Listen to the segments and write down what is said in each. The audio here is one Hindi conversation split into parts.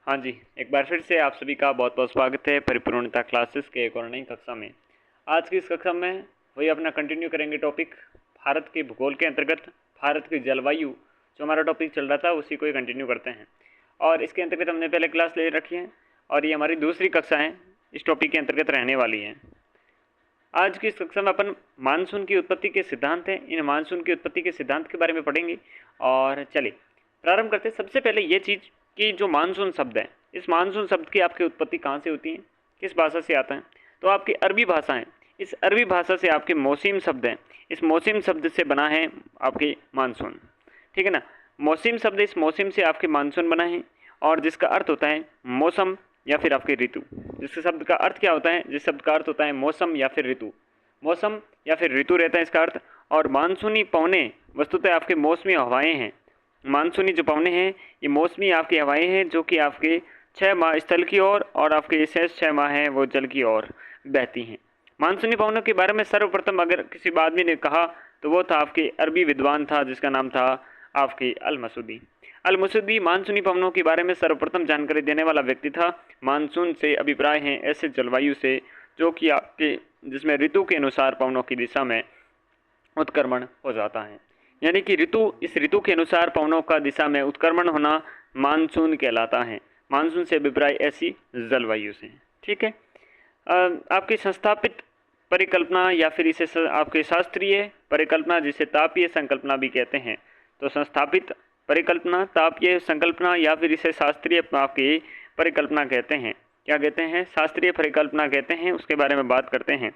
हाँ जी, एक बार फिर से आप सभी का बहुत बहुत स्वागत है परिपूर्णता क्लासेस के एक और नई कक्षा में। आज की इस कक्षा में वही अपना कंटिन्यू करेंगे टॉपिक भारत के भूगोल के अंतर्गत भारत की जलवायु। जो हमारा टॉपिक चल रहा था उसी को ही कंटिन्यू करते हैं और इसके अंतर्गत हमने पहले क्लास ले रखी है और ये हमारी दूसरी कक्षा है इस टॉपिक के अंतर्गत रहने वाली है। आज की इस कक्षा में अपन मानसून की उत्पत्ति के सिद्धांत हैं, इन मानसून की उत्पत्ति के सिद्धांत के बारे में पढ़ेंगे। और चलिए प्रारंभ करते हैं। सबसे पहले ये चीज़ कि जो मानसून शब्द है, इस मानसून शब्द की आपकी उत्पत्ति कहाँ से होती है, किस भाषा से आता है? तो आपकी अरबी भाषा है। इस अरबी भाषा से आपके मौसम शब्द हैं, इस मौसम शब्द से बना है आपके मानसून। ठीक है ना, मौसम शब्द, इस मौसम से आपके मानसून बना है और जिसका अर्थ होता है मौसम या फिर आपके ऋतु। जिस शब्द का अर्थ क्या होता है, जिस शब्द का अर्थ होता है मौसम या फिर ऋतु, मौसम या फिर ऋतु रहता है इसका अर्थ। और मानसूनी पवने वस्तुतः आपके मौसमी हवाएं हैं। मानसूनी जो पवने हैं ये मौसमी आपकी हवाएं हैं जो कि आपके 6 माह स्थल की ओर और आपके शेष 6 माह हैं वो जल की ओर बहती हैं। मानसूनी पवनों के बारे में सर्वप्रथम अगर किसी आदमी ने कहा तो वो था आपके अरबी विद्वान था जिसका नाम था आपके अल-मसूदी। अल-मसूदी मानसूनी पवनों के बारे में सर्वप्रथम जानकारी देने वाला व्यक्ति था। मानसून से अभिप्राय हैं ऐसे जलवायु से जो कि आपके जिसमें ऋतु के अनुसार पवनों की दिशा में उत्क्रमण हो जाता है। यानी कि ऋतु, इस ऋतु के अनुसार पवनों का दिशा में उत्क्रमण होना मानसून कहलाता है। मानसून से अभिप्राय ऐसी जलवायु से। ठीक है, आपकी संस्थापित परिकल्पना या फिर इसे आपके शास्त्रीय परिकल्पना जिसे तापीय संकल्पना भी कहते हैं। तो संस्थापित परिकल्पना, तापीय संकल्पना या फिर इसे शास्त्रीय आपकी परिकल्पना कहते हैं। क्या कहते हैं? शास्त्रीय परिकल्पना कहते हैं। उसके बारे में बात करते हैं।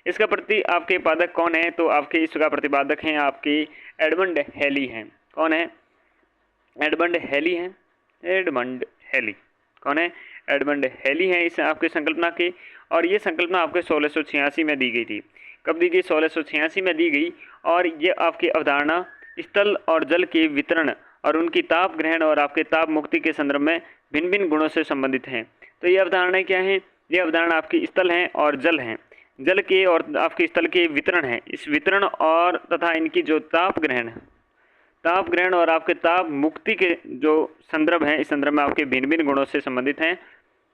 इसका प्रति आपके पादक कौन है? तो आपके इसका प्रतिपादक हैं आपकी एडमंड हेली हैं। कौन है? एडमंड हेली हैं। एडमंड हेली कौन है? एडमंड हेली हैं इस आपके संकल्पना की। और ये संकल्पना आपके 1686 में दी गई थी। कब दी गई? 1686 में दी गई। और ये आपकी अवधारणा स्थल और जल के वितरण और उनकी ताप ग्रहण और आपके ताप मुक्ति के संदर्भ में भिन्न भिन्न गुणों से संबंधित हैं। तो ये अवधारणाएं क्या हैं? ये अवधारणा आपकी स्थल हैं और जल हैं, जल के और आपके स्थल के वितरण है। इस वितरण और तथा इनकी जो ताप ग्रहण और आपके ताप मुक्ति के जो संदर्भ हैं, इस संदर्भ में आपके भिन्न भिन्न गुणों से संबंधित हैं।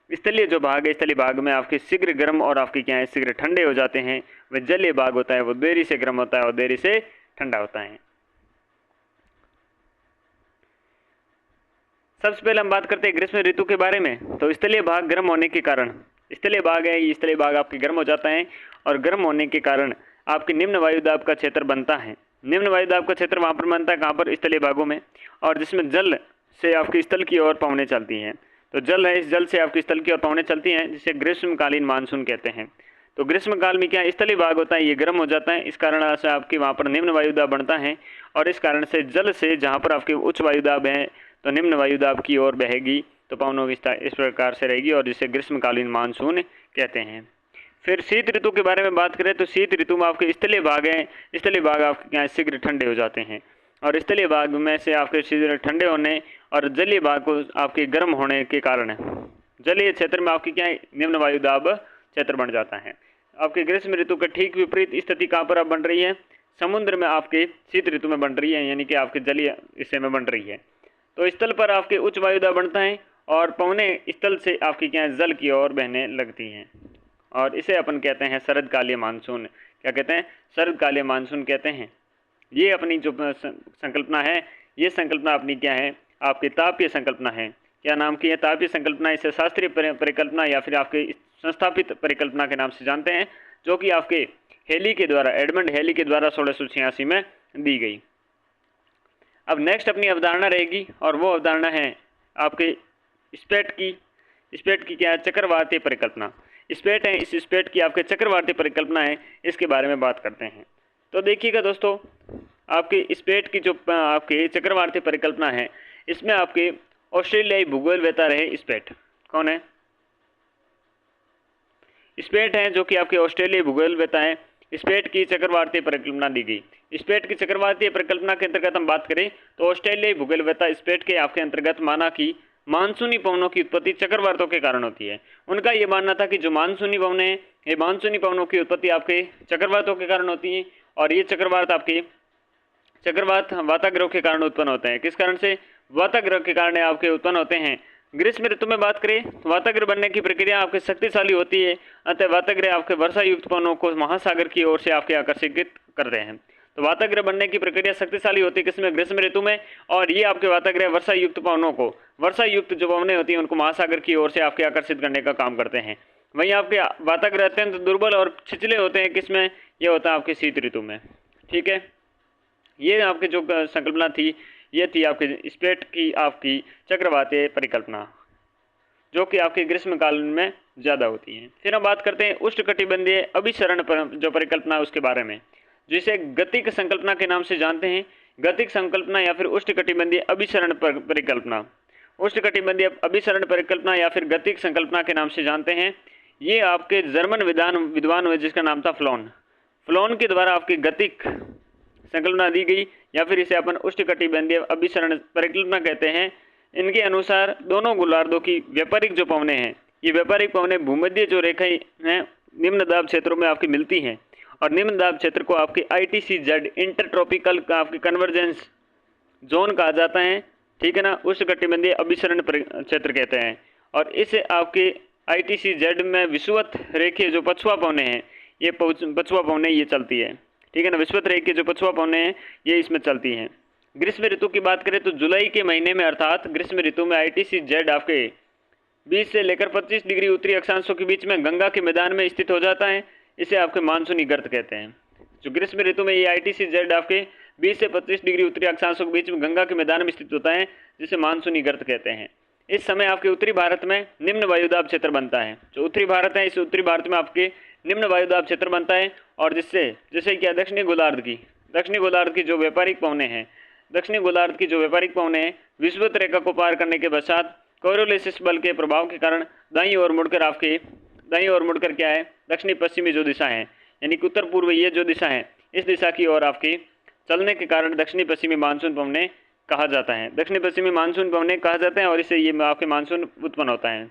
स्थलीय जो भाग है, स्थलीय भाग में आपके शीघ्र गर्म और आपके क्या है शीघ्र ठंडे हो जाते हैं। वह जलीय भाग होता है वो देरी से गर्म होता है और देरी से ठंडा होता है। सबसे पहले हम बात करते हैं ग्रीष्म ऋतु के बारे में। तो स्थलीय भाग गर्म होने के कारण, स्थलीय भाग है ये स्थलीय भाग आपके गर्म हो जाता है और गर्म होने के कारण आपके निम्न वायुदाब का क्षेत्र बनता है। निम्न वायुदाब का क्षेत्र वहाँ पर बनता है कहाँ पर? स्थलीय भागों में। और जिसमें जल से आपकी स्थल की ओर पवनें चलती हैं। तो जल है, इस जल से आपकी स्थल की ओर पवनें चलती हैं जिसे ग्रीष्मकालीन मानसून कहते हैं। तो ग्रीष्मकाल में क्या स्थलीय भाग होता है ये गर्म हो जाता है, इस कारण से आपके वहाँ पर निम्न वायुदाब बनता है और इस कारण से जल से जहाँ पर आपके उच्च वायुदाब है तो निम्न वायुदाब की ओर बहेगी तो पवनों की इस प्रकार से रहेगी और जिसे ग्रीष्मकालीन मानसून कहते हैं। फिर शीत ऋतु के बारे में बात करें तो शीत ऋतु में आपके स्थलीय भाग हैं, स्थलीय भाग आपके यहाँ शीघ्र ठंडे हो जाते हैं और स्थलीय भाग में से आपके शीघ्र ठंडे होने और जलीय भाग को आपके गर्म होने के कारण जलीय क्षेत्र में आपकी क्या है निम्न वायुदाब क्षेत्र बन जाता है। आपके ग्रीष्म ऋतु का ठीक विपरीत स्थिति कहाँ पर अब बन रही है? समुद्र में आपके शीत ऋतु में बन रही है, यानी कि आपके जलीय हिस्से में बन रही है। तो स्थल पर आपके उच्च वायुदाब बनता है और पवने स्थल से आपकी क्या है जल की ओर बहने लगती हैं और इसे अपन कहते हैं शरदकालीय मानसून। क्या कहते हैं? शरदकालीय मानसून कहते हैं। ये अपनी जो संकल्पना है, ये संकल्पना अपनी क्या है? आपकी तापीय संकल्पना है। क्या नाम की है? तापीय संकल्पना। इसे शास्त्रीय परिकल्पना या फिर आपके संस्थापित परिकल्पना के नाम से जानते हैं, जो कि आपके हेली के द्वारा, एडमंड हेली के द्वारा 1686 में दी गई। अब नेक्स्ट अपनी अवधारणा रहेगी और वो अवधारणा है आपके स्पेट की क्या है? चक्रवातीय परिकल्पना। स्पेट है, इस स्पेट की आपके चक्रवातीय परिकल्पना है, इसके बारे में बात करते हैं। तो देखिएगा दोस्तों, आपके स्पेट की जो आपके चक्रवातीय परिकल्पना है इसमें आपके ऑस्ट्रेलियाई भूगोल वेता रहे स्पेट। कौन है? स्पेट है जो कि आपके ऑस्ट्रेलियाई भूगोल वेता है। स्पेट की चक्रवातीय परिकल्पना दी गई। स्पेट की चक्रवातीय परिकल्पना के अंतर्गत हम बात करें तो ऑस्ट्रेलियाई भूगोल वेता स्पेट के आपके अंतर्गत माना कि मानसूनी पवनों की उत्पत्ति चक्रवातों के कारण होती है। उनका ये मानना था कि जो मानसूनी पवनें हैं ये मानसूनी पवनों की उत्पत्ति आपके चक्रवातों के कारण होती है और ये चक्रवात आपके चक्रवात वाताग्रह के कारण उत्पन्न होते हैं। किस कारण से? वाताग्रह के कारण आपके उत्पन्न होते हैं। ग्रीष्म ऋतु में बात करें तो वाताग्र बनने की प्रक्रिया आपके शक्तिशाली होती है, अतः वाताग्र आपके वर्षा युक्त पवनों को महासागर की ओर से आपके आकर्षित करते हैं। तो वाताग्र बनने की प्रक्रिया शक्तिशाली होती है किसमें, ग्रीष्म ऋतु में, और ये आपके वाताग्र वर्षा युक्त पवनों को, वर्षा युक्त जो पवनें होती हैं उनको महासागर की ओर से आपके आकर्षित करने का काम करते हैं। वहीं आपके वाताग्र अत्यंत दुर्बल और छिछले होते हैं किसमें, ये होता है आपके शीत ऋतु में। ठीक है, ये आपके जो संकल्पना थी ये थी आपके स्पेट की आपकी चक्रवातीय परिकल्पना, जो कि आपके ग्रीष्म काल में ज़्यादा होती हैं। फिर हम बात करते हैं उष्णकटिबंधीय अभिसरण जो परिकल्पना है उसके बारे में, जिसे गतिक संकल्पना के नाम से जानते हैं। गतिक संकल्पना या फिर उष्णकटिबंधीय अभिसरण परिकल्पना, उष्णकटिबंधीय अभिसरण परिकल्पना या फिर गतिक संकल्पना के नाम से जानते हैं। ये आपके जर्मन विद्वान हुए जिसका नाम था फ्लोन के द्वारा आपकी गतिक संकल्पना दी गई, या फिर इसे अपन उष्णकटिबंधीय अभिसरण परिकल्पना कहते हैं। इनके अनुसार दोनों गोलार्धों की व्यापारिक जो पवनें हैं, ये व्यापारिक पवनें भूमध्य जो रेखाएं हैं निम्न दाब क्षेत्रों में आपकी मिलती हैं, और निम्न दाब क्षेत्र को आपके ITCZ इंटरट्रॉपिकल का आपके कन्वर्जेंस जोन कहा जाता है। ठीक है ना, उष्णकटिबंधीय अभिसरण क्षेत्र कहते हैं। और इस आपके ITCZ में विषुवत रेखीय जो पछुआ पवनें हैं, ये पछुआ पवनें ये चलती है। ठीक है ना, विषुवत रेखीय जो पछुआ पवनें हैं ये इसमें चलती हैं। ग्रीष्म ऋतु की बात करें तो जुलाई के महीने में अर्थात ग्रीष्म ऋतु में ITCZ आपके 20 से लेकर 25 डिग्री उत्तरी अक्षांशों के बीच में गंगा के मैदान में स्थित हो जाता है। इसे आपके मानसूनी गर्त कहते हैं। जो ग्रीष्म ऋतु में ये ITCZ आपके 20 से 25 डिग्री उत्तरी अक्षांशों के बीच में गंगा के मैदान में स्थित होता है, जिसे मानसूनी गर्त कहते हैं। इस समय आपके उत्तरी भारत में निम्न वायुदाब क्षेत्र बनता है। जो उत्तरी भारत है, इस उत्तरी भारत में आपके निम्न वायुदाब क्षेत्र बनता है, और जिससे क्या दक्षिणी गोलार्ध की जो व्यापारिक पवनें हैं, दक्षिणी गोलार्ध की जो व्यापारिक पवनें हैं विषुवत रेखा को पार करने के पश्चात कोरियोलिस बल के प्रभाव के कारण दाईं ओर मुड़कर क्या है, दक्षिणी पश्चिमी जो दिशा है, यानी कि उत्तर पूर्व ये जो दिशा है, इस दिशा की ओर आपकी चलने के कारण दक्षिणी पश्चिमी मानसून पवनें कहा जाता है। दक्षिणी पश्चिमी मानसून पवनें कहा जाता है, और इससे ये आपके मानसून उत्पन्न होता है।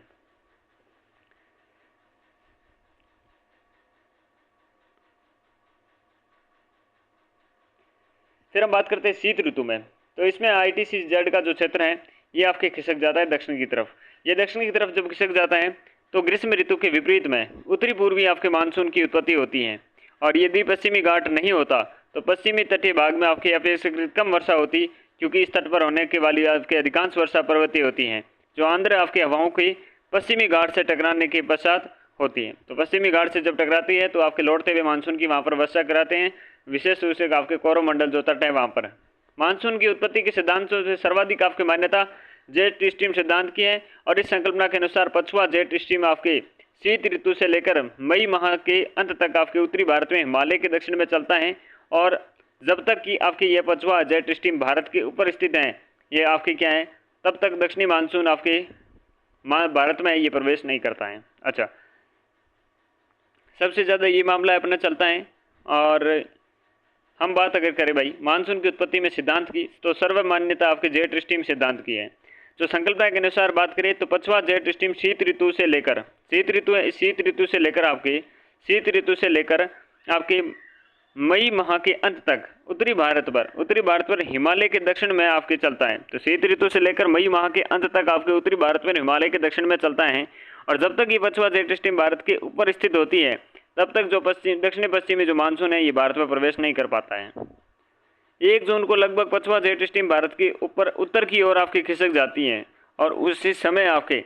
फिर हम बात करते हैं शीत ऋतु में। तो इसमें ITCZ का जो क्षेत्र है ये आपके खिसक जाता है दक्षिण की तरफ। ये दक्षिण की तरफ जब खिसक जाता है तो ग्रीष्म ऋतु के विपरीत में उत्तरी पूर्वी आपके मानसून की उत्पत्ति होती है, और यदि पश्चिमी घाट नहीं होता तो पश्चिमी तटीय भाग में आपकी अपेक्षाकृत कम वर्षा होती, क्योंकि इस तट पर होने के वाली आपके अधिकांश वर्षा पर्वतीय होती हैं, जो आंध्र आपकी हवाओं की पश्चिमी घाट से टकराने के पश्चात होती है। तो पश्चिमी घाट से जब टकराती है तो आपके लौटते हुए मानसून की वहाँ पर वर्षा कराते हैं, विशेष रूप से आपके कोरोमंडल जो तट है वहाँ पर। मानसून की उत्पत्ति के सिद्धांतों से सर्वाधिक आपकी मान्यता जेट स्ट्रीम सिद्धांत की है, और इस संकल्पना के अनुसार पछुआ जेट स्ट्रीम आपके शीत ऋतु से लेकर मई माह के अंत तक आपके उत्तरी भारत में हिमालय के दक्षिण में चलता है, और जब तक कि आपकी यह पछुआ जेट स्ट्रीम भारत के ऊपर स्थित है, ये आपकी क्या है, तब तक दक्षिणी मानसून आपके भारत में ये प्रवेश नहीं करता है। अच्छा, सबसे ज़्यादा ये मामला अपना चलता है। और हम बात अगर करें भाई मानसून की उत्पत्ति में सिद्धांत की, तो सर्व मान्यता आपके जेट स्ट्रीम सिद्धांत की है। जो संकल्पना के अनुसार बात करें तो पछुआ जेट स्ट्रीम शीत ऋतु से लेकर आपके मई माह के अंत तक उत्तरी भारत पर हिमालय के दक्षिण में आपके चलता है। तो शीत ऋतु से लेकर मई माह के अंत तक आपके उत्तरी भारत में हिमालय के दक्षिण में चलता है, और जब तक ये पछुआ जेट स्ट्रीम भारत के ऊपर स्थित होती है तब तक जो दक्षिणी पश्चिमी जो मानसून है ये भारत में प्रवेश नहीं कर पाता है। 1 जून को लगभग पछुआ जेट स्ट्रीम भारत के ऊपर उत्तर की ओर आपकी खिसक जाती है, और उसी समय आपके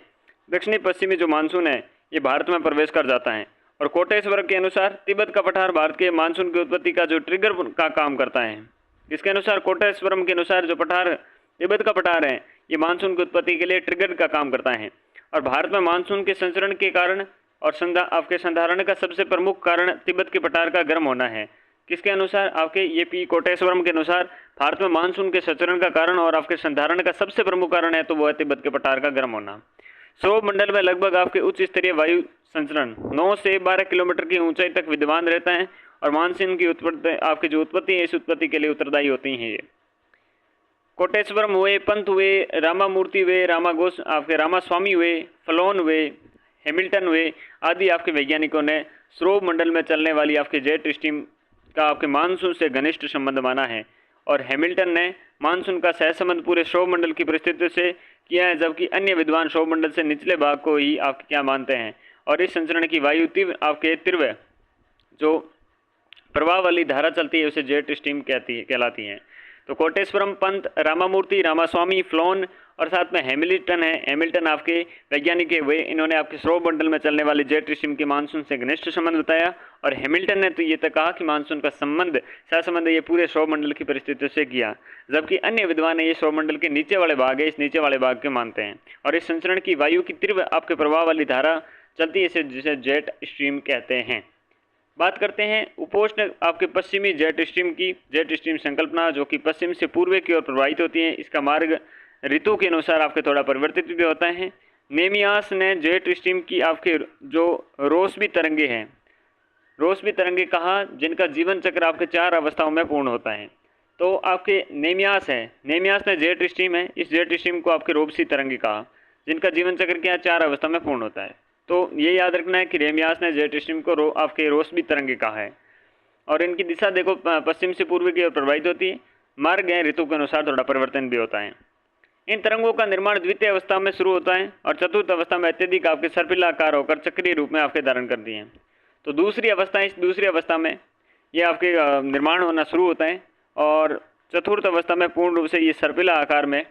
दक्षिणी पश्चिमी जो मानसून है ये भारत में प्रवेश कर जाता है। और कोटेश्वर के अनुसार तिब्बत का पठार भारत के मानसून की उत्पत्ति का जो ट्रिगर का काम करता है। इसके अनुसार कोटेश्वरम के अनुसार जो तिब्बत का पठार है ये मानसून की उत्पत्ति के लिए ट्रिगर का काम करता है, और भारत में मानसून के संचरण के कारण और आपके संधारण का सबसे प्रमुख कारण तिब्बत के पठार का गर्म होना है। किसके अनुसार, आपके ये पी कोटेश्वरम के अनुसार भारत में मानसून के संचरण का कारण और आपके संधारण का सबसे प्रमुख कारण है तो वो है तिब्बत के पठार का गर्म होना। सौर मंडल में लगभग आपके उच्च स्तरीय वायु संचरण 9 से 12 किलोमीटर की ऊंचाई तक विद्यमान रहता है, और मानसून की उत्पत्ति आपकी जो उत्पत्ति है इस उत्पत्ति के लिए उत्तरदायी होती हैं। ये कोटेश्वरम हुए, पंत हुए, रामामूर्ति हुए, रामास्वामी हुए, फ्लोन हुए, हैमिल्टन हुए आदि आपके वैज्ञानिकों ने सौर मंडल में चलने वाली आपके जेट स्ट्रीम का आपके मानसून से घनिष्ठ संबंध माना है, और हैमिल्टन ने मानसून का सहसंबंध पूरे सौर मंडल की परिस्थितियों से किया है, जबकि अन्य विद्वान सौरमंडल से निचले भाग को ही आपके क्या मानते हैं। और इस संचरण की वायु तीव्र आपके तीव्र जो प्रवाह वाली धारा चलती है उसे जेट स्ट्रीम कहलाती है। तो कोटेश्वरम पंत, रामामूर्ति, रामास्वामी, फ्लोन और साथ में हैमिल्टन है। हैमिल्टन आपके वैज्ञानिक है, वे इन्होंने आपके सौरमंडल में चलने वाली जेट स्ट्रीम के मानसून से घनिष्ठ संबंध बताया। और हैमिल्टन ने तो ये तक कहा कि मानसून का सहसंबंध ये पूरे सौरमंडल की परिस्थितियों से किया, जबकि अन्य विद्वान है ये सौरमंडल के नीचे वाले भाग है, इस नीचे वाले भाग के मानते हैं। और इस संचरण की वायु की तीव्र आपके प्रवाह वाली धारा चलती है, जिसे जेट स्ट्रीम कहते हैं। बात करते हैं उपोष्ण आपके पश्चिमी जेट स्ट्रीम की। जेट स्ट्रीम संकल्पना जो कि पश्चिम से पूर्व की ओर प्रवाहित होती है, इसका मार्ग ऋतु के अनुसार आपके थोड़ा परिवर्तित भी होता है। नेमियास ने जेट स्ट्रीम की आपके जो रोसबी तरंगे हैं, रोसबी तरंगे कहा, जिनका जीवन चक्र आपके 4 अवस्थाओं में पूर्ण होता है। तो आपके नेमियास है, नेमियास ने जेट स्ट्रीम है, इस जेट स्ट्रीम को आपके रोसबी तरंगे कहा, जिनका जीवन चक्र क्या 4 अवस्था में पूर्ण होता है। तो ये याद रखना है कि नेमियास ने जेट स्ट्रीम को आपके रोसबी तरंगे कहा है। और इनकी दिशा देखो पश्चिम से पूर्व की ओर प्रवाहित होती है, मार्ग है ऋतु के अनुसार थोड़ा परिवर्तन भी होता है। इन तरंगों का निर्माण द्वितीय अवस्था में शुरू होता है और चतुर्थ अवस्था में अत्यधिक आपके सर्पिला आकार होकर चक्रीय रूप में आपके धारण करती हैं। तो दूसरी अवस्था है, इस दूसरी अवस्था में ये आपके निर्माण होना शुरू होता है और चतुर्थ अवस्था में पूर्ण रूप से ये सर्पिला आकार में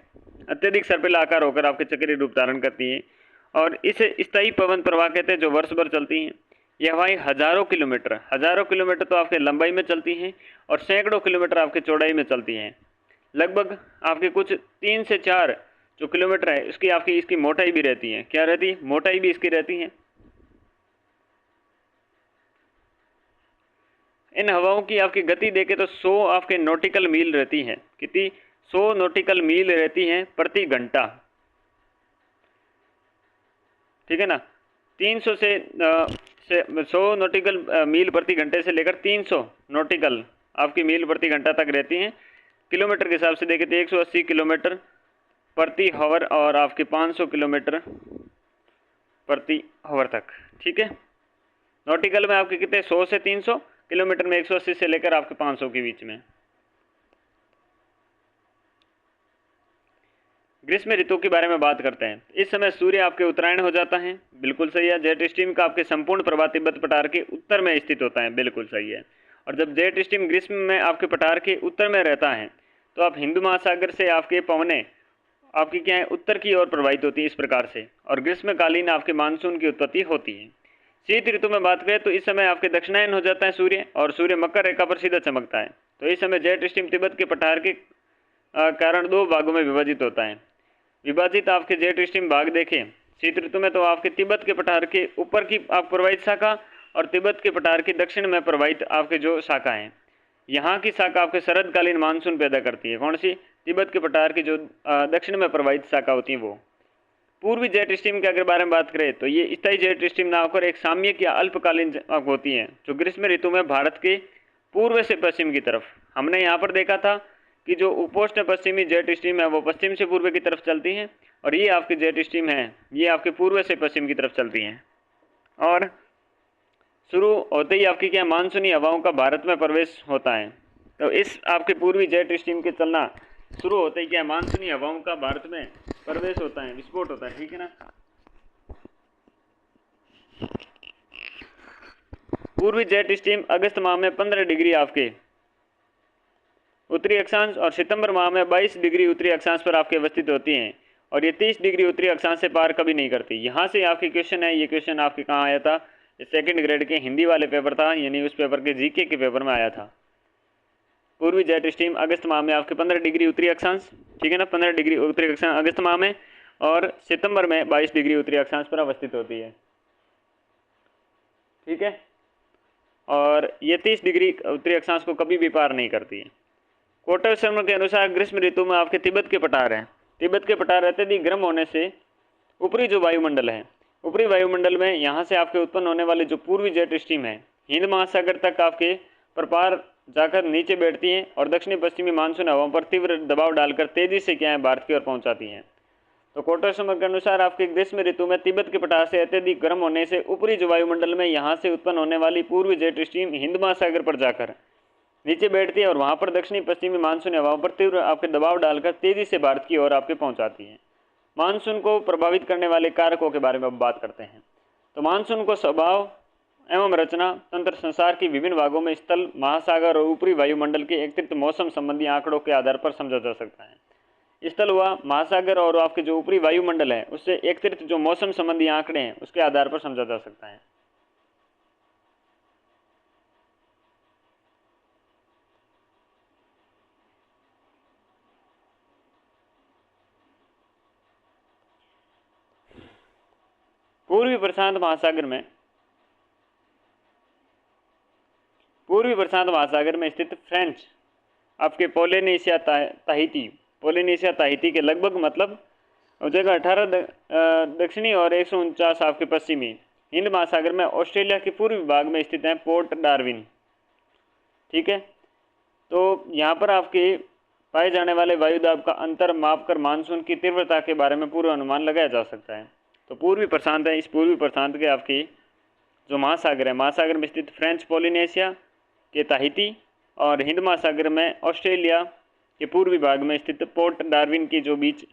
अत्यधिक सर्पिला आकार होकर आपके चक्रीय रूप धारण करती है। और इसे स्थायी पवन प्रवाह कहते हैं, जो वर्ष भर चलती हैं। यह हवाएं हजारों किलोमीटर तो आपके लंबाई में चलती हैं और सैकड़ों किलोमीटर आपके चौड़ाई में चलती हैं। लगभग आपके कुछ 3 से 4 जो किलोमीटर है इसकी मोटाई भी रहती है। क्या रहती है? मोटाई भी इसकी रहती है। इन हवाओं की आपकी गति देखें तो 100 आपके नॉटिकल मील रहती है। कितनी? 100 नॉटिकल मील रहती हैं प्रति घंटा। ठीक है ना। 300 से 100 नॉटिकल मील प्रति घंटे से लेकर 300 नॉटिकल आपकी मील प्रति घंटा तक रहती हैं। किलोमीटर के हिसाब से देखें तो 180 किलोमीटर प्रति हावर और आपके 500 किलोमीटर प्रति हावर तक। ठीक है। नॉटिकल में आपके कितने? 100 से 300, किलोमीटर में 180 से लेकर आपके 500 के बीच में। ग्रीष्म ऋतु के बारे में बात करते हैं। इस समय सूर्य आपके उत्तरायण हो जाता है। बिल्कुल सही है। जेट स्ट्रीम का आपके संपूर्ण प्रवाह तिब्बत पठार के उत्तर में स्थित होता है। बिल्कुल सही है। और जब जेट स्ट्रीम ग्रीष्म में आपके पठार के उत्तर में रहता है तो आप हिंदू महासागर से आपके पवने आपकी क्या है उत्तर की ओर प्रवाहित होती है इस प्रकार से, और ग्रीष्मकालीन आपके मानसून की उत्पत्ति होती है। शीत ऋतु में बात करें तो इस समय आपके दक्षिणायन हो जाता है सूर्य, और सूर्य मकर रेखा पर सीधा चमकता है। तो इस समय जेट स्ट्रीम तिब्बत के पठार के कारण 2 भागों में विभाजित होता है। विभाजित आपके जेट स्ट्रीम भाग देखें शीत ऋतु में तो आपके तिब्बत के पठार के ऊपर की आप प्रवाहित शाखा और तिब्बत के पठार के दक्षिण में प्रवाहित आपके जो शाखा हैं, यहाँ की शाखा आपके शरदकालीन मानसून पैदा करती है। कौन सी? तिब्बत के पठार की जो दक्षिण में प्रवाहित शाखा होती है वो। पूर्वी जेट स्ट्रीम के अगर बारे में बात करें तो ये स्थायी जेट स्ट्रीम ना होकर एक सामयिक या अल्पकालीन होती है, जो ग्रीष्म ऋतु में भारत के पूर्व से पश्चिम की तरफ, हमने यहाँ पर देखा था कि जो उपोष्ण पश्चिमी जेट स्ट्रीम है वो पश्चिम से पूर्व की तरफ चलती हैं, और ये आपकी जेट स्ट्रीम है ये आपके पूर्व से पश्चिम की तरफ चलती हैं। और शुरू होते ही आपकी क्या मानसूनी हवाओं का भारत में प्रवेश होता है। तो इस आपके पूर्वी जेट स्ट्रीम के चलना शुरू होते ही क्या मानसूनी हवाओं का भारत में प्रवेश होता है, विस्फोट होता है। ठीक है ना। पूर्वी जेट स्ट्रीम अगस्त माह में 15 डिग्री आपके उत्तरी अक्षांश और सितंबर माह में 22 डिग्री उत्तरी अक्षांश पर आपके अवस्थित होती हैं, और ये 30 डिग्री उत्तरी अक्षांश से पार कभी नहीं करती। यहाँ से आपके क्वेश्चन है, ये क्वेश्चन आपके कहाँ आया था? सेकंड ग्रेड के हिंदी वाले पेपर था, यानी उस पेपर के जीके के पेपर में आया था। पूर्वी जेट स्ट्रीम अगस्त माह में आपके 15 डिग्री उत्तरी अक्षांश, ठीक है ना, 15 डिग्री उत्तरी अक्षांश अगस्त माह में, और सितंबर में 22 डिग्री उत्तरी अक्षांश पर अवस्थित होती है। ठीक है। और ये 30 डिग्री उत्तरी अक्षांश को कभी भी पार नहीं करती है। कोटर शर्मा के अनुसार ग्रीष्म ऋतु में आपके तिब्बत के पठार हैं। तिब्बत के पठार अत्यधिक गर्म होने से ऊपरी जो वायुमंडल है, ऊपरी वायुमंडल में यहाँ से आपके उत्पन्न होने वाली जो पूर्वी जेट स्ट्रीम है हिंद महासागर तक आपके प्रपार जाकर नीचे बैठती हैं और दक्षिणी पश्चिमी मानसून हवाओं पर तीव्र दबाव डालकर तेजी से क्या है भारत की ओर पहुँचाती हैं। तो कोटर शर्मा के अनुसार आपके ग्रीष्म ऋतु में तिब्बत के पठार से अत्यधिक गर्म होने से ऊपरी जो वायुमंडल में यहाँ से उत्पन्न होने वाली पूर्वी जेट स्ट्रीम हिंद महासागर पर जाकर नीचे बैठती है और वहाँ पर दक्षिणी पश्चिमी मानसूनी हवाओं पर तीव्र आपके दबाव डालकर तेजी से भारत की ओर आपके पहुँचाती है। मानसून को प्रभावित करने वाले कारकों के बारे में अब बात करते हैं। तो मानसून को स्वभाव एवं रचना तंत्र संसार की विभिन्न भागों में स्थल, महासागर और ऊपरी वायुमंडल के एकत्रित मौसम संबंधी आंकड़ों के आधार पर समझा जा सकता है। स्थल हुआ, महासागर और आपके जो ऊपरी वायुमंडल है उससे एकत्रित जो मौसम संबंधी आंकड़े हैं उसके आधार पर समझा जा सकता है। पूर्वी प्रशांत महासागर में स्थित फ्रेंच आपके पोलिनेशिया ताहिती के लगभग मतलब हो जाएगा 18 दक्षिणी और 149 आपके पश्चिमी। हिंद महासागर में ऑस्ट्रेलिया के पूर्वी भाग में स्थित है पोर्ट डार्विन। ठीक है, तो यहाँ पर आपके पाए जाने वाले वायुदाब का अंतर मापकर मानसून की तीव्रता के बारे में पूर्व अनुमान लगाया जा सकता है। तो पूर्वी प्रशांत है, इस पूर्वी प्रशांत के आपकी जो महासागर है, महासागर में स्थित फ्रेंच पोलिनेशिया के ताहिती और हिंद महासागर में ऑस्ट्रेलिया के पूर्वी भाग में स्थित पोर्ट डार्विन के जो बीच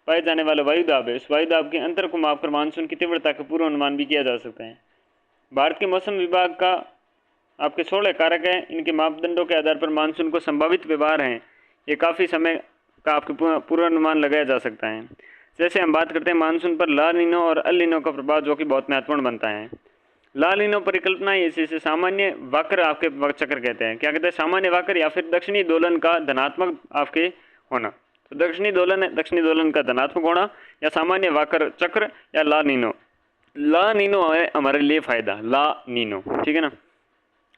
पाए जाने वाला वायुदाब है, उस वायुदाब के अंतर को मापकर मानसून की तीव्रता का पूर्व अनुमान भी किया जा सकता है। भारत के मौसम विभाग का आपके 16 कारक हैं, इनके मापदंडों के आधार पर मानसून को संभावित व्यवहार हैं, ये काफ़ी समय का आपके पूर्वानुमान लगाया जा सकता है। जैसे हम बात करते हैं मानसून पर ला नीनो और अल नीनो का प्रभाव जो कि बहुत महत्वपूर्ण बनता है। ला नीनो परिकल्पना इसे सामान्य वक्र आपके चक्र कहते हैं। क्या कहते हैं? सामान्य वक्र या फिर दक्षिणी दोलन का धनात्मक आपके होना। तो दक्षिणी दोलन का धनात्मक होना या सामान्य वक्र चक्र या ला नीनो। ला नीनो है हमारे लिए फायदा, ला नीनो, ठीक है ना।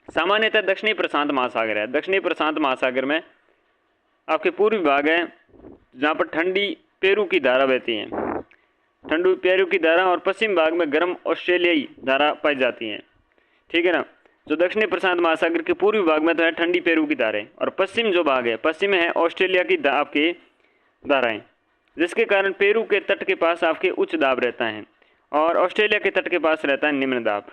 सामान्यतः दक्षिणी प्रशांत महासागर है। दक्षिणी प्रशांत महासागर में आपके पूर्वी भाग है जहाँ पर ठंडी पेरू की धारा बहती है, ठंडू पेरू की धारा, और पश्चिम भाग में गर्म ऑस्ट्रेलियाई धारा पाई जाती हैं, ठीक है ना। जो दक्षिणी प्रशांत महासागर के पूर्वी भाग में तो है ठंडी पेरू की धाराएं, और पश्चिम जो भाग है, पश्चिम में है ऑस्ट्रेलिया की आपकी धाराएं, जिसके कारण पेरू के तट के पास आपके उच्च दाब रहता है और ऑस्ट्रेलिया के तट के पास रहता है निम्न दाब।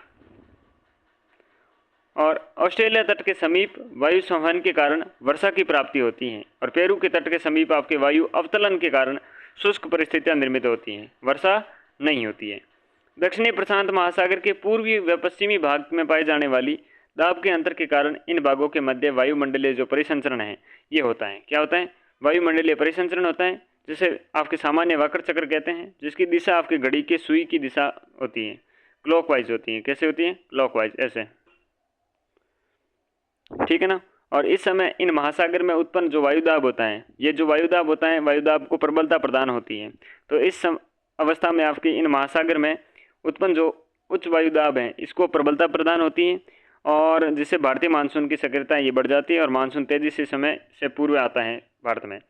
और ऑस्ट्रेलिया तट के समीप वायु संवहन के कारण वर्षा की प्राप्ति होती है, और पेरू के तट के समीप आपके वायु अवतलन के कारण शुष्क परिस्थितियां निर्मित होती हैं, वर्षा नहीं होती है। दक्षिणी प्रशांत महासागर के पूर्वी व पश्चिमी भाग में पाए जाने वाली दाब के अंतर के कारण इन भागों के मध्य वायुमंडलीय जो परिसंचरण है ये होता है। क्या होता है? वायुमंडलीय परिसंचरण होता है, जिसे आपके सामान्य वक्र चक्र कहते हैं, जिसकी दिशा आपकी घड़ी के सुई की दिशा होती है, क्लॉकवाइज होती है। कैसे होती है? क्लॉकवाइज, ऐसे, ठीक है ना। और इस समय इन महासागर में उत्पन्न जो वायुदाब होता है, ये जो वायुदाब होता है, वायुदाब को प्रबलता प्रदान होती है। तो इस अवस्था में आपकी इन महासागर में उत्पन्न जो उच्च वायुदाब है इसको प्रबलता प्रदान होती है, और जिससे भारतीय मानसून की सक्रियता ये बढ़ जाती है और मानसून तेजी से समय से पूर्व आता है भारत में।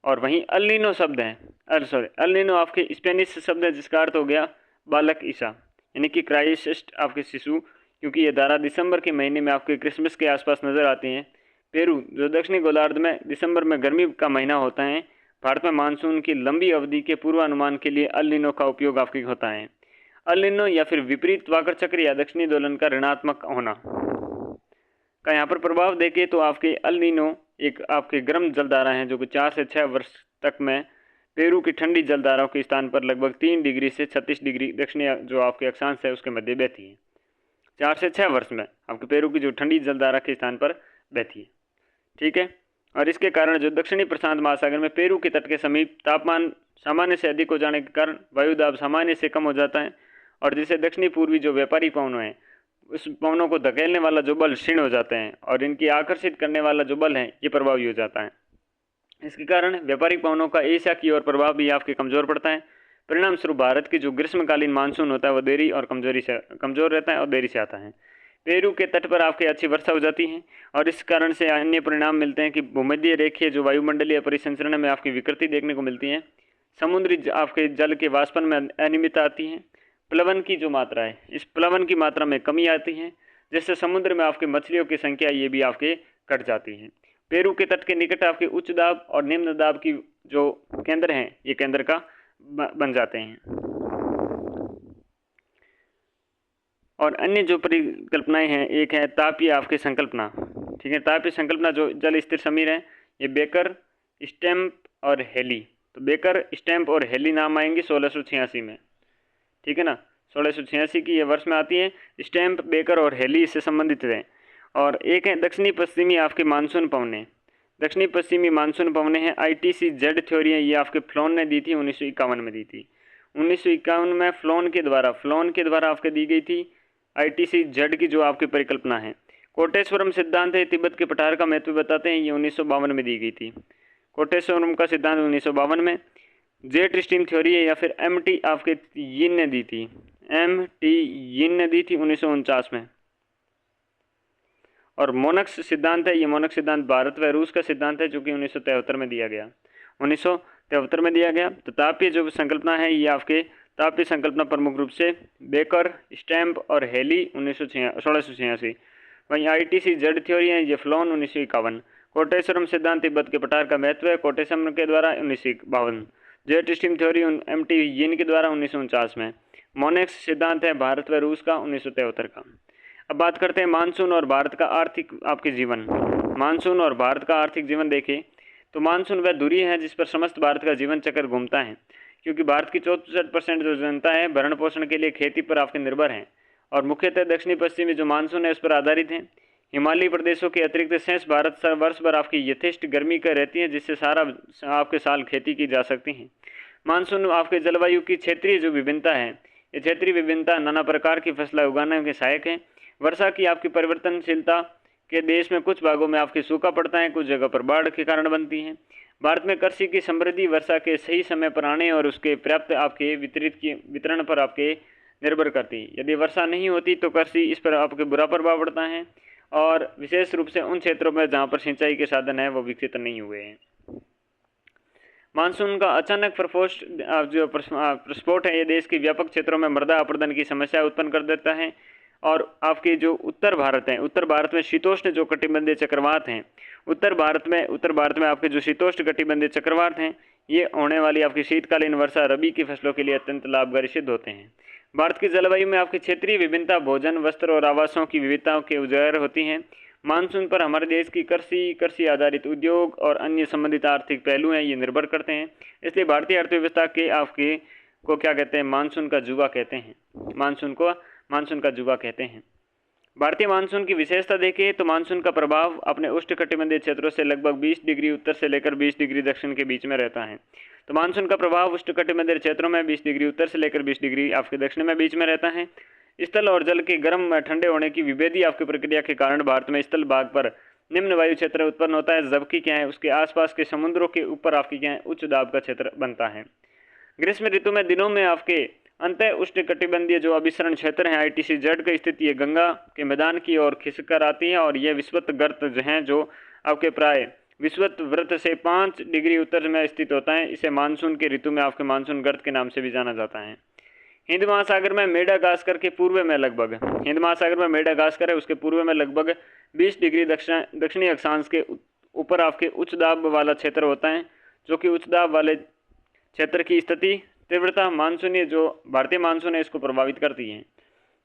और वहीं अल नीनो शब्द है, अल नीनो आपके स्पेनिश शब्द है जिसका अर्थ हो गया बालक ईसा, यानी कि क्राइस्ट आपके शिशु, क्योंकि ये धारा दिसंबर के महीने में आपके क्रिसमस के आसपास नज़र आती हैं। पेरू जो दक्षिणी गोलार्ध में दिसंबर में गर्मी का महीना होता है, भारत में मानसून की लंबी अवधि के पूर्वानुमान के लिए अल नीनो का उपयोग आपके होता है। अल नीनो या फिर विपरीत वक्र चक्र या दक्षिणी दोलन का ऋणात्मक होना का यहाँ पर प्रभाव देखे तो आपके अल नीनो एक आपके गर्म जलधारा है जो कि 4 से 6 वर्ष तक में पेरू की ठंडी जलधाराओं के स्थान पर लगभग 3 डिग्री से 36 डिग्री दक्षिणी जो आपके अक्षांश है उसके मध्य बहती है। 4 से 6 वर्ष में आपके पेरू की जो ठंडी जलधारा के स्थान पर बहती है, ठीक है। और इसके कारण जो दक्षिणी प्रशांत महासागर में पेरू के तट के समीप तापमान सामान्य से अधिक हो जाने के कारण वायुदाब सामान्य से कम हो जाता है, और जिससे दक्षिणी पूर्वी जो व्यापारी पवनों हैं उस पवनों को धकेलने वाला जो बल क्षीण हो जाते हैं, और इनकी आकर्षित करने वाला जो बल है ये प्रभावी हो जाता है। इसके कारण व्यापारिक पवनों का एशिया की ओर प्रभाव भी आपके कमज़ोर पड़ता है। परिणाम स्वरूप भारत की जो ग्रीष्मकालीन मानसून होता है वो देरी और कमज़ोर रहता है और देरी से आता है। पेरू के तट पर आपके अच्छी वर्षा हो जाती है, और इस कारण से अन्य परिणाम मिलते हैं कि भूमध्य रेखीय जो वायुमंडलीय परिसंचरण में आपकी विकृति देखने को मिलती है। समुद्री आपके जल के वाष्पन में अनियमितता आती है। प्लवन की जो मात्रा है, इस प्लवन की मात्रा में कमी आती है, जिससे समुद्र में आपके मछलियों की संख्या ये भी आपके घट जाती है। पेरू के तट के निकट आपके उच्च दाब और निम्न दाब की जो केंद्र हैं ये केंद्र का बन जाते हैं। और अन्य जो परिकल्पनाएं हैं, एक है तापीय आपकी संकल्पना, ठीक है। तापीय संकल्पना जो जल स्थिर समीर है, ये बेकर, स्टेम्प और हेली, तो बेकर, स्टैम्प और हेली नाम आएंगे 1686 में, ठीक है ना। 1686 की ये वर्ष में आती है। स्टैम्प, बेकर और हेली इससे संबंधित हैं। और एक है दक्षिणी पश्चिमी आपके मानसून पवनें। दक्षिणी पश्चिमी मानसून पवनें हैं ITC जेड थ्योरी है, ये आपके फ्लोन ने दी थी, 1951 में दी थी। 1951 में फ्लोन के द्वारा आपके दी गई थी ITC जेड की जो आपकी परिकल्पना है। कोटेश्वरम सिद्धांत है, तिब्बत के पठार का महत्व बताते हैं, ये 1952 में दी गई थी। कोटेश्वरम का सिद्धांत 1952 में। जेट स्ट्रीम थ्योरी है या फिर MT आपके यिन ने दी थी, MT यिन ने दी थी 1949 में। और मोनक्स सिद्धांत है, ये मोनक्स सिद्धांत भारत व रूस का सिद्धांत है जो कि 1973 में दिया गया, 1973 में दिया गया। तो तापीय जो संकल्पना है ये आपके तापीय संकल्पना प्रमुख रूप से बेकर, स्टैम्प और हेली 1686। वहीं ITC जेड थ्योरी है, ये फ्लोन 1951। कोटेश्वरम सिद्धांत तिब्बत के पठार का महत्व है, कोटेश्वरम के द्वारा 1952। जेट स्ट्रीम थ्योरी MT यिन के द्वारा 1949 में। मोनेक्स सिद्धांत है भारत व रूस का 1973 का। अब बात करते हैं मानसून और भारत का आर्थिक आपके जीवन। मानसून और भारत का आर्थिक जीवन देखें तो मानसून वह दूरी है जिस पर समस्त भारत का जीवन चक्र घूमता है, क्योंकि भारत की 64% जो जनता है भरण पोषण के लिए खेती पर आपके निर्भर है और मुख्यतः दक्षिणी पश्चिमी जो मानसून है उस पर आधारित है। हिमालयी प्रदेशों के अतिरिक्त शेष भारत वर्ष भर आपकी यथेष्ट गर्मी का रहती है, जिससे सारा आपके साल खेती की जा सकती है। मानसून आपके जलवायु की क्षेत्रीय जो विभिन्नता है, ये क्षेत्रीय विभिन्नता नाना प्रकार की फसलें उगाने के सहायक है। वर्षा की आपकी परिवर्तनशीलता के देश में कुछ भागों में आपकी सूखा पड़ता है, कुछ जगह पर बाढ़ के कारण बनती है। भारत में कृषि की समृद्धि वर्षा के सही समय पर आने और उसके पर्याप्त आपके वितरण पर आपके निर्भर करती है। यदि वर्षा नहीं होती तो कृषि इस पर आपके बुरा प्रभाव पड़ता है, और विशेष रूप से उन क्षेत्रों में जहाँ पर सिंचाई के साधन है वो विकसित नहीं हुए हैं। मानसून का अचानक प्रस्फोट है, ये देश के व्यापक क्षेत्रों में मृदा अपरदन की समस्या उत्पन्न कर देता है। और आपके जो उत्तर भारत में शीतोष्ण जो कटिबंधीय चक्रवात हैं, उत्तर भारत में आपके जो शीतोष्ण कटिबंधीय चक्रवात हैं, ये होने वाली आपकी शीतकालीन वर्षा रबी की फसलों के लिए अत्यंत लाभकारी सिद्ध होते हैं। भारत की जलवायु में आपकी क्षेत्रीय विभिन्नता भोजन, वस्त्र और आवासों की विविधताओं के उजागर होती हैं। मानसून पर हमारे देश की कृषि आधारित उद्योग और अन्य संबंधित आर्थिक पहलू हैं, ये निर्भर करते हैं। इसलिए भारतीय अर्थव्यवस्था के आपके को क्या कहते हैं, मानसून का जुआ कहते हैं। मानसून का जुआ कहते हैं। भारतीय मानसून की विशेषता देखें तो मानसून का प्रभाव अपने उष्णकटिबंधीय क्षेत्रों से लगभग 20 डिग्री उत्तर से लेकर 20 डिग्री दक्षिण के बीच में रहता है। तो मानसून का प्रभाव उष्णकटिबंधीय क्षेत्रों में 20 डिग्री उत्तर से लेकर 20 डिग्री आपके दक्षिण में बीच में रहता है। स्थल और जल के गर्म व ठंडे होने की विभेदी आपकी प्रक्रिया के कारण भारत में स्थल भाग पर निम्न वायु क्षेत्र उत्पन्न होता है, जबकि क्या है उसके आसपास के समुद्रों के ऊपर आपकी क्या है उच्च दाब का क्षेत्र बनता है। ग्रीष्म ऋतु में दिनों में आपके अंतः उष्णकटिबंधीय जो अभिसरण क्षेत्र है ITC जेड की स्थिति है गंगा के मैदान की ओर खिसक कर आती है, और यह विषुवत गर्त जो हैं जो आपके प्राय विषुवत वृत्त से 5 डिग्री उत्तर में स्थित होता है। इसे मानसून के ऋतु में आपके मानसून गर्त के नाम से भी जाना जाता है। हिंद महासागर में मेडागास्कर के पूर्व में लगभग हिंद महासागर में मेडागास्कर है, उसके पूर्व में लगभग 20 डिग्री दक्षिणी अक्षांश के ऊपर आपके उच्च दाब वाला क्षेत्र होता है, जो कि उच्च दाब वाले क्षेत्र की स्थिति तीव्रता मानसूनी जो भारतीय मानसून है इसको प्रभावित करती है।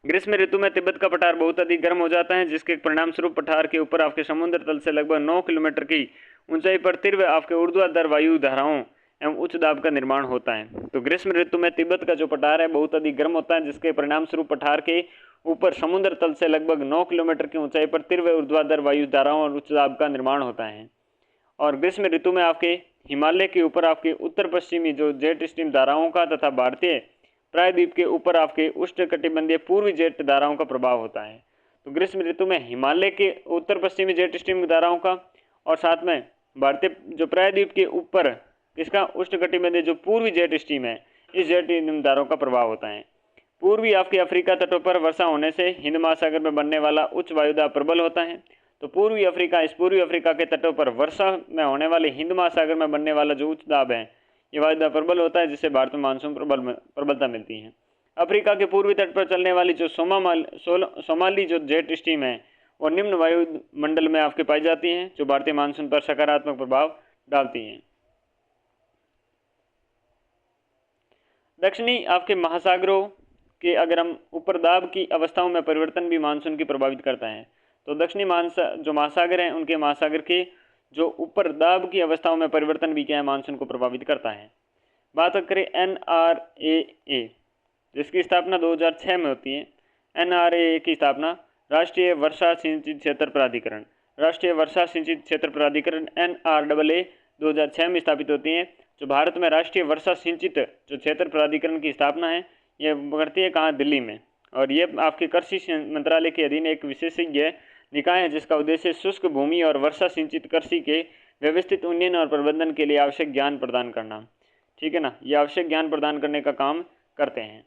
ग्रीष्म ऋतु में तिब्बत का पठार बहुत अधिक गर्म हो जाता है, जिसके परिणाम स्वरूप पठार के ऊपर आपके समुद्र तल से लगभग 9 किलोमीटर की ऊंचाई पर तीव्र आपके ऊर्ध्वाधर वायु धाराओं एवं उच्च दाब का निर्माण होता है। तो ग्रीष्म ऋतु में तिब्बत का जो पठार है बहुत अधिक गर्म होता है, जिसके परिणाम स्वरूप पठार के ऊपर समुद्र तल से लगभग 9 किलोमीटर की ऊंचाई पर तीव्र ऊर्ध्वाधर वायु धाराओं और उच्च दाब का निर्माण होता है। और ग्रीष्म ऋतु में आपके हिमालय के ऊपर आपके उत्तर पश्चिमी जो जेट स्ट्रीम धाराओं का तथा भारतीय प्रायद्वीप के ऊपर आपके उष्णकटिबंधीय पूर्वी जेट धाराओं का प्रभाव होता है। तो ग्रीष्म ऋतु में हिमालय के उत्तर पश्चिमी जेट स्ट्रीम धाराओं का और साथ में भारतीय जो प्रायद्वीप के ऊपर इसका उष्णकटिबंधीय जो पूर्वी जेट स्ट्रीम है, इस जेट स्ट्रीम धाराओं का प्रभाव होता है। पूर्वी आपके अफ्रीका तटों पर वर्षा होने से हिंद महासागर में बनने वाला उच्च वायुदाब प्रबल होता है। तो इस पूर्वी अफ्रीका के तटों पर वर्षा में होने वाले हिंद महासागर में बनने वाला जो उच्च दाब है, ये वायुदाब प्रबल होता है, जिससे भारत में मानसून प्रबलता मिलती है। अफ्रीका के पूर्वी तट पर चलने वाली जो सोमाली जो जेट स्ट्रीम है वो निम्न वायुमंडल में आपके पाई जाती हैं, जो भारतीय मानसून पर सकारात्मक प्रभाव डालती हैं। दक्षिणी आपके महासागरों के अगर हम ऊपर दाब की अवस्थाओं में परिवर्तन भी मानसून की प्रभावित करता है। तो दक्षिणी जो महासागर हैं उनके महासागर के जो ऊपर दाब की अवस्थाओं में परिवर्तन भी क्या है मानसून को प्रभावित करता है। बात करें NRAA, जिसकी स्थापना 2006 में होती है। NRAA की स्थापना राष्ट्रीय वर्षा सिंचित क्षेत्र प्राधिकरण, राष्ट्रीय वर्षा सिंचित क्षेत्र प्राधिकरण NRAA 2006 में स्थापित होती है। जो भारत में राष्ट्रीय वर्षा सिंचित जो क्षेत्र प्राधिकरण की स्थापना है ये करती है कहाँ, दिल्ली में। और ये आपके कृषि मंत्रालय के अधीन एक विशेषज्ञ निकाय है जिसका उद्देश्य शुष्क भूमि और वर्षा सिंचित कृषि के व्यवस्थित उन्नयन और प्रबंधन के लिए आवश्यक ज्ञान प्रदान करना। ठीक है ना, ये आवश्यक ज्ञान प्रदान करने का काम करते हैं।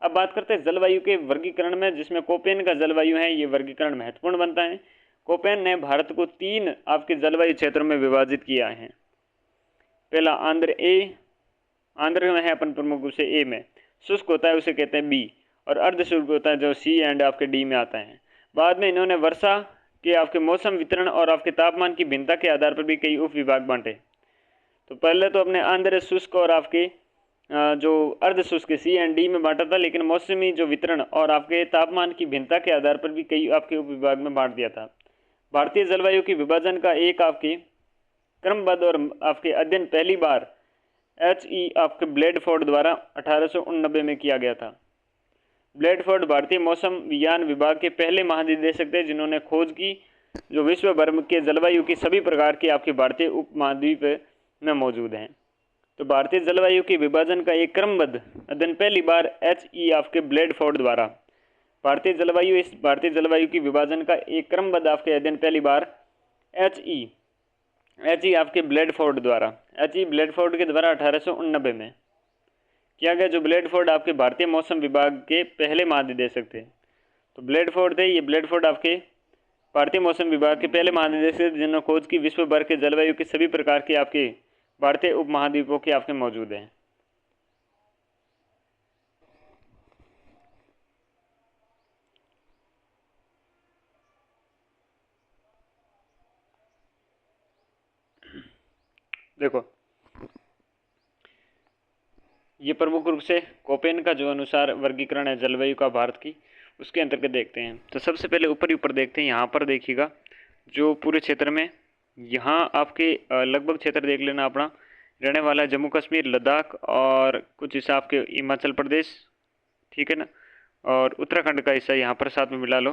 अब बात करते हैं जलवायु के वर्गीकरण में, जिसमें कोपेन का जलवायु है ये वर्गीकरण महत्वपूर्ण बनता है। कोपेन ने भारत को 3 आपके जलवायु क्षेत्रों में विभाजित किया है। पहला आंध्र में है अपन प्रमुख रूप से ए में, शुष्क होता है उसे कहते हैं बी, और अर्धशुष्क होता है जो सी एंड आपके डी में आता है। बाद में इन्होंने वर्षा के आपके मौसम वितरण और आपके तापमान की भिन्नता के आधार पर भी कई उप विभाग बांटे। तो पहले तो अपने आंध्र शुष्क और आपके जो अर्ध शुष्क सी एंड डी में बांटा था, लेकिन मौसमी जो वितरण और आपके तापमान की भिन्नता के आधार पर भी कई आपके उप विभाग में बांट दिया था। भारतीय जलवायु की विभाजन का एक आपके क्रमबद्ध और आपके अध्ययन पहली बार HE आपके ब्लेडफोर्ड द्वारा 1889 में किया गया था। ब्लेडफोर्ड भारतीय मौसम विज्ञान विभाग के पहले महानिदेशक थे जिन्होंने खोज की जो विश्व भर के जलवायु की सभी प्रकार के आपके भारतीय उपमहाद्वीप में मौजूद हैं। तो भारतीय जलवायु के विभाजन का एक क्रमबद्ध अध्ययन पहली बार HE आपके ब्लेडफोर्ड द्वारा, भारतीय जलवायु की विभाजन का एक क्रमबद्ध आपके अध्ययन पहली बार HE आपके ब्लेडफोर्ड के द्वारा 1889 में किया गया। जो ब्लेडफोर्ड आपके भारतीय मौसम विभाग के पहले महानिदेशक थे। तो ब्लेडफोर्ड थे, ये ब्लेडफोर्ड आपके भारतीय मौसम विभाग के पहले महानिदेशक जिन्होंने खोज की विश्व भर के जलवायु के सभी प्रकार के आपके भारतीय उपमहाद्वीपों के आपके मौजूद हैं। देखो ये प्रमुख रूप से कोपेन का जो अनुसार वर्गीकरण है जलवायु का भारत की, उसके अंतर्गत देखते हैं। तो सबसे पहले ऊपर देखते हैं। यहाँ पर देखिएगा जो पूरे क्षेत्र में यहाँ आपके लगभग क्षेत्र देख लेना अपना रहने वाला है जम्मू कश्मीर, लद्दाख और कुछ हिस्सा आपके हिमाचल प्रदेश, ठीक है ना, और उत्तराखंड का हिस्सा यहाँ पर साथ में मिला लो।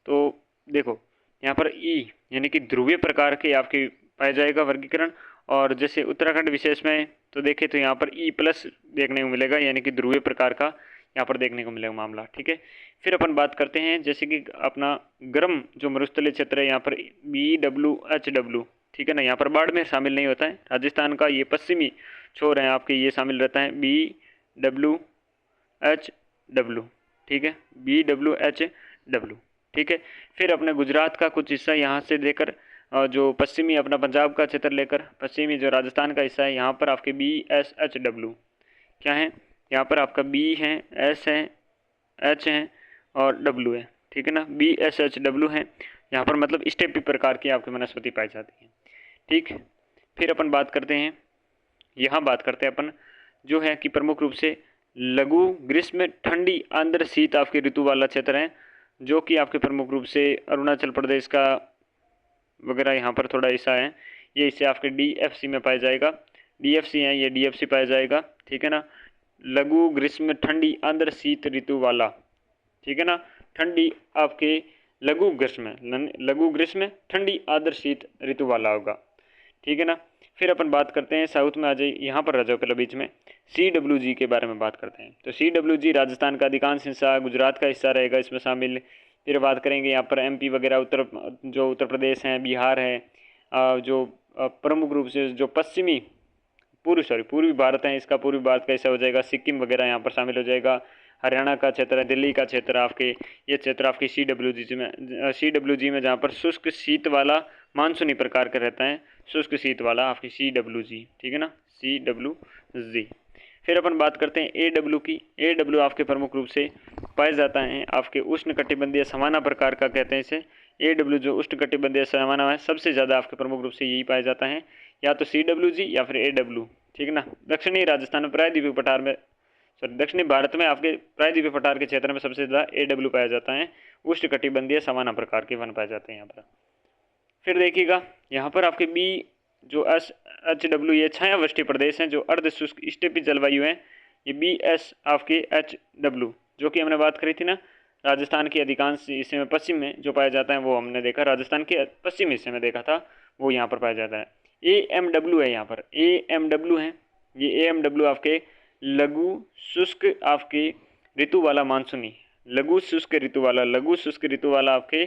तो देखो यहाँ पर ई यानी कि ध्रुवीय प्रकार के आपके पाया जाएगा वर्गीकरण, और जैसे उत्तराखंड विशेष में तो देखें तो यहाँ पर E+ देखने को मिलेगा, यानी कि ध्रुवीय प्रकार का यहाँ पर देखने को मिलेगा मामला। ठीक है, फिर अपन बात करते हैं जैसे कि अपना गर्म जो मरुस्थलीय क्षेत्र है यहाँ पर BWHW, ठीक है ना, यहाँ पर बाड़मेर शामिल नहीं होता है। राजस्थान का ये पश्चिमी छोर है आपके, ये शामिल रहता है BWHW, ठीक है, BWHW, ठीक है। फिर अपने गुजरात का कुछ हिस्सा यहाँ से लेकर जो पश्चिमी अपना पंजाब का क्षेत्र लेकर पश्चिमी जो राजस्थान का हिस्सा है यहाँ पर आपके BSHW क्या है, यहाँ पर आपका B है, S है, H है और W है, ठीक है ना, BSHW है। यहाँ पर मतलब स्टेपी प्रकार की आपकी वनस्पति पाई जाती है। ठीक, फिर अपन बात करते हैं, यहाँ बात करते हैं अपन जो है कि प्रमुख रूप से लघु ग्रीष्म ठंडी आंध्र शीत आपके ऋतु वाला क्षेत्र है, जो कि आपके प्रमुख रूप से अरुणाचल प्रदेश का वगैरह यहाँ पर थोड़ा हिस्सा है, ये इससे आपके DFC में पाया जाएगा। DFC है ये, DFC पाया जाएगा, ठीक है ना। लघु ग्रीष्म ठंडी आंध्र शीत ऋतु वाला, ठीक है ना, ठंडी आपके लघु ग्रीष्म ठंडी आंध्र शीत ऋतु वाला होगा, ठीक है ना। फिर अपन बात करते हैं साउथ में आ जाइए, यहाँ पर रह जाओ पहले बीच में, CWG के बारे में बात करते हैं। तो CWG राजस्थान का अधिकांश हिस्सा, गुजरात का हिस्सा रहेगा इसमें शामिल। फिर बात करेंगे यहाँ पर MP वगैरह उत्तर प्रदेश हैं, बिहार है, जो प्रमुख रूप से जो पूर्वी भारत है, इसका पूर्वी भारत का हिस्सा हो जाएगा, सिक्किम वगैरह यहाँ पर शामिल हो जाएगा। हरियाणा का क्षेत्र है, दिल्ली का क्षेत्र आपके, ये क्षेत्र आपकी CWG में जहाँ पर शुष्क शीत वाला मानसूनी प्रकार का रहता है, शुष्क शीत वाला आपकी CWG, ठीक है ना, CWG। फिर अपन बात करते हैं AW की। AW आपके प्रमुख रूप से पाया जाता है आपके उष्ण कटिबंधीय सवाना प्रकार का कहते हैं इसे। AW जो उष्ण कटिबंधीय सवाना है सबसे ज़्यादा आपके प्रमुख रूप से यही पाया जाता है, या तो CWG या फिर AW, ठीक है ना। दक्षिणी राजस्थान में प्रायद्वीपीय पठार में दक्षिणी भारत में आपके प्रायद्वीपीय पठार के क्षेत्र में सबसे ज़्यादा AW पाया जाता है, उष्ण कटिबंधीय सवाना प्रकार के वन पाए जाते हैं यहाँ पर। फिर देखिएगा यहाँ पर आपके जो SHW ये छायावृष्टि प्रदेश हैं, जो अर्ध शुष्क स्टेपी जलवायु हैं, ये BS आपके HW जो कि हमने बात करी थी ना, राजस्थान के अधिकांश हिस्से में पश्चिम में जो पाया जाता है वो हमने देखा, राजस्थान के पश्चिम हिस्से में देखा था, वो यहाँ पर पाया जाता है। AMW है, यहाँ पर AMW है, ये AMW आपके लघु शुष्क आपके ऋतु वाला मानसूनी, लघु शुष्क ऋतु वाला आपके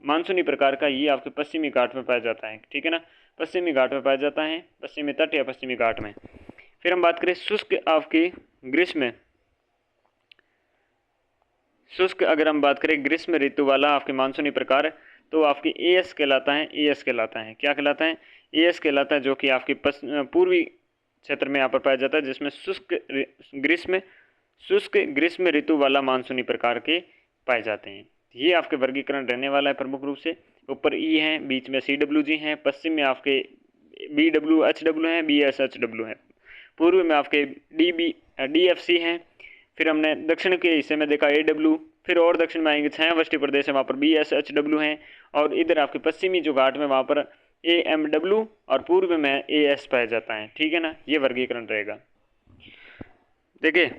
मानसूनी प्रकार का ये आपके पश्चिमी घाट में पाया जाता है, ठीक है ना, पश्चिमी घाट में पाया जाता है, पश्चिमी तट या पश्चिमी घाट में। फिर हम बात करें शुष्क आपके ग्रीष्म, शुष्क अगर हम बात करें ग्रीष्म ऋतु वाला आपके मानसूनी प्रकार, तो आपकी AS कहलाता है, AS कहलाता है, क्या कहलाता है, AS कहलाता है, जो कि आपके पूर्वी क्षेत्र में यहाँ पर पाया जाता है, जिसमें शुष्क ग्रीष्म ऋतु वाला मानसूनी प्रकार के पाए जाते हैं। ये आपके वर्गीकरण रहने वाला है प्रमुख रूप से। ऊपर E है, बीच में CWG हैं, पश्चिम में आपके BWHW हैं, BSHW हैं, पूर्व में आपके DFC हैं, फिर हमने दक्षिण के हिस्से में देखा AW, फिर और दक्षिण में आएंगे छायावृष्टि प्रदेश है, वहाँ पर BSHW हैं, और इधर आपके पश्चिमी जो घाट में वहाँ पर AMW और पूर्व में AS पाया जाता है, ठीक है ना, ये वर्गीकरण रहेगा। देखिए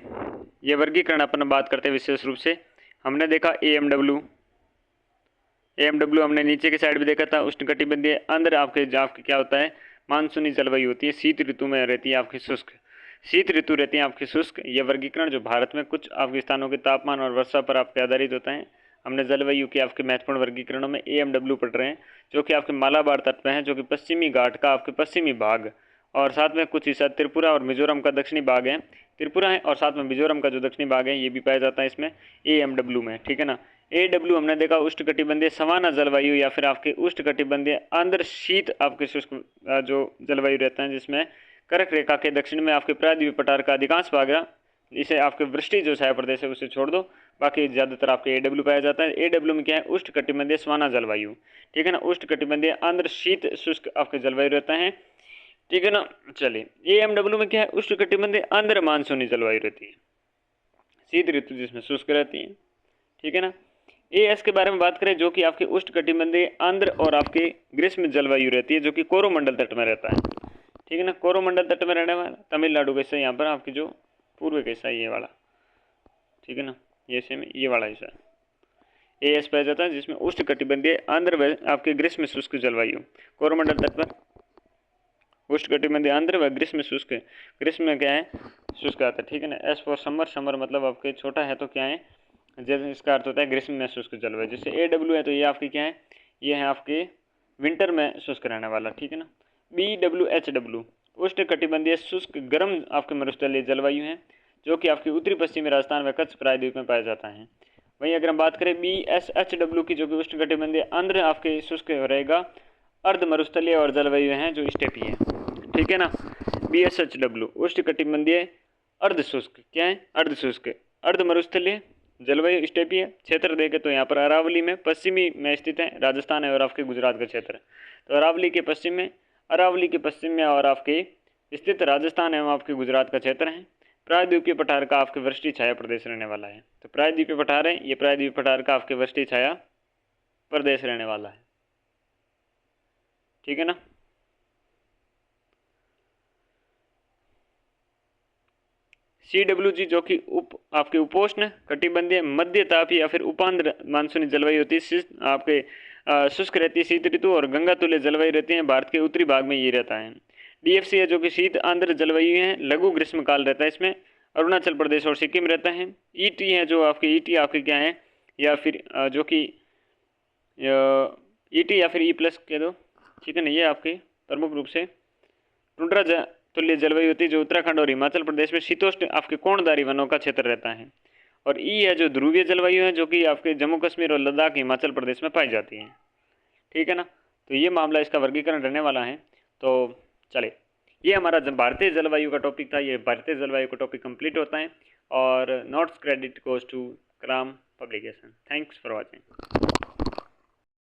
ये वर्गीकरण अपन बात करते हैं विशेष रूप से, हमने देखा AMW हमने नीचे की साइड भी देखा था, उष्णकटिबंधीय अंदर आपके क्या होता है, मानसूनी जलवायु होती है, शीत ऋतु में रहती है आपकी शुष्क, शीत ऋतु रहती है आपकी शुष्क। यह वर्गीकरण जो भारत में कुछ आपके स्थानों के तापमान और वर्षा पर आपके आधारित होता है। हमने जलवायु के आपके महत्वपूर्ण वर्गीकरणों में AMW पढ़ रहे हैं, जो कि आपके मालाबार तट में है, जो कि पश्चिमी घाट का आपके पश्चिमी भाग, और साथ में कुछ हिस्सा त्रिपुरा और मिजोरम का दक्षिणी भाग है, त्रिपुरा है और साथ में मिजोरम का जो दक्षिणी भाग है ये भी पाया जाता है इसमें AMW में, ठीक है ना। AW हमने देखा उष्णकटिबंधीय सवाना जलवायु या फिर आपके उष्णकटिबंधीय आंध्र शीत आपके शुष्क जो जलवायु रहता है, जिसमें कर्क रेखा के दक्षिण में आपके प्रायद्वीप पठार का अधिकांश भाग है, इसे आपके वृष्टि जो छाया प्रदेश है उसे छोड़ दो, बाकी ज़्यादातर आपके AW पाया जाता है। AW में क्या है, उष्णकटिबंधीय सवाना जलवायु, ठीक है ना, उष्णकटिबंधीय आंध्र शीत शुष्क आपके जलवायु रहता है, ठीक है ना। चलिए AMW में क्या है, उष्णकटिबंधीय आंध्र मानसूनी जलवायु रहती है, शीत ऋतु जिसमें शुष्क रहती है, ठीक है ना। AS के बारे में बात करें, जो कि आपके उष्णकटिबंधीय आंध्र और आपके ग्रीष्म जलवायु रहती है, जो कि कोरोमंडल तट में रहता है, ठीक है ना, कोरोमंडल तट में रहने वाला, तमिलनाडु का हिस्सा यहाँ पर आपकी जो पूर्व का हिस्सा ये वाला, ठीक है ना, ये सेम ये वाला हिस्सा AS पाया जाता है, जिसमें उष्णकटिबंधीय आंध्र व आपके ग्रीष्म शुष्क जलवायु, कोरोमंडल तट पर उष्णकटिबंधीय आंध्र व ग्रीष्म शुष्क, ग्रीष्म में क्या है, शुष्क आता है, ठीक है ना। S फॉर समर, समर मतलब आपके छोटा है तो क्या है, जैसे इसका अर्थ होता है ग्रीष्म में शुष्क जलवायु। जैसे AW है तो ये आपकी क्या है, ये है आपके विंटर में शुष्क रहने वाला, ठीक है ना। BWHW उष्णकटिबंधीय शुष्क गर्म आपके मरुस्थलीय जलवायु है, जो कि आपके उत्तरी पश्चिमी राजस्थान व कच्छ प्रायद्वीप में पाया जाता है। वहीं अगर हम बात करें BSHW की, जो कि उष्णकटिबंधीय आंध्र आपके शुष्क रहेगा, अर्ध मरुस्थलीय और जलवायु है जो स्टेपी है, ठीक है ना। BSHW उष्णकटिबंधीय अर्ध शुष्क, क्या है, अर्ध शुष्क अर्ध मरुस्थलीय जलवायु स्टेपी है। क्षेत्र देखें तो यहाँ पर अरावली में पश्चिमी में स्थित है, राजस्थान है और आपके गुजरात का क्षेत्र, तो अरावली के पश्चिम में और आपके स्थित राजस्थान एवं आपके गुजरात का क्षेत्र है। प्रायद्वीपीय पठार का आपके वृष्टि छाया प्रदेश रहने वाला है, तो प्रायद्वीपीय पठार है, ये प्रायद्वीपीय पठार का आपके वृष्टि छाया प्रदेश रहने वाला है, ठीक है ना। CWG जो कि आपके उपोष्ण कटिबंधीय मध्य ताप या फिर उपांध्र मानसूनी जलवायु होती है, आपके शुष्क रहती है शीत ऋतु और गंगा तुल्य जलवायु रहती है, भारत के उत्तरी भाग में ये रहता है। DFC है जो कि शीत आंध्र जलवायु है, लघु ग्रीष्म काल रहता है, इसमें अरुणाचल प्रदेश और सिक्किम रहता है। ET है जो आपके ET आपके क्या है, या फिर जो कि ET या फिर E+ कह दो, ठीक है ना, ये आपके प्रमुख रूप से टुंड्रा तुल्य जलवायु होती है, जो उत्तराखंड और हिमाचल प्रदेश में शीतोष्ण आपके कोणधारी वनों का क्षेत्र रहता है। और E है जो ध्रुवीय जलवायु है, जो कि आपके जम्मू कश्मीर और लद्दाख हिमाचल प्रदेश में पाई जाती है, ठीक है ना। तो ये मामला इसका वर्गीकरण रहने वाला है। तो चले, ये हमारा भारतीय जलवायु का टॉपिक था, ये भारतीय जलवायु का टॉपिक कंप्लीट होता है, और notes credit goes to Cram publication. Thanks for watching.